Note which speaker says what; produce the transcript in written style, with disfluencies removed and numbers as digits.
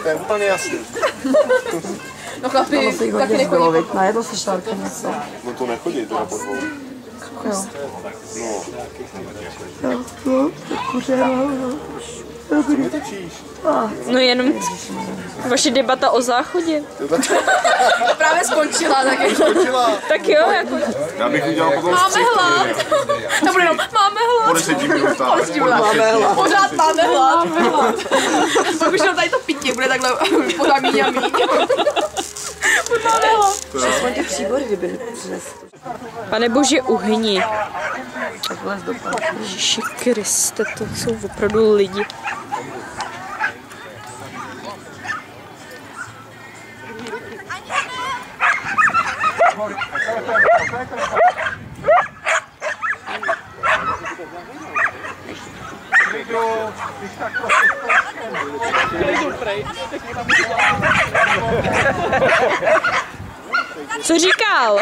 Speaker 1: To je úplně jasný.
Speaker 2: No chlapi, taky nechodí.
Speaker 3: Najedlo se šárka něco.
Speaker 1: No to nechodí, to na podvou.
Speaker 3: Jo.
Speaker 1: No.
Speaker 3: No, kuřela, no.
Speaker 1: Co mi točíš?
Speaker 4: No jenom vaše debata o záchodě.
Speaker 2: To právě skončila, tak
Speaker 1: Skončila.
Speaker 4: Tak jo, jako...
Speaker 1: Já bych udělal potom
Speaker 2: máme hlad. To bude jenom, máme
Speaker 1: Po
Speaker 2: hlad.
Speaker 1: 10 minutách.
Speaker 3: Máme hlad.
Speaker 2: Pořád máme hlad. Pak už jenom tady to pití bude takhle pořád míň a míň. Máme hlad.
Speaker 3: Aspoň ty příbory, kdyby přinesl.
Speaker 4: Pane bože, uhni.
Speaker 3: Tak vlez do pánu.
Speaker 4: Ježiši Kriste, to jsou opravdu lidi. Co říkal?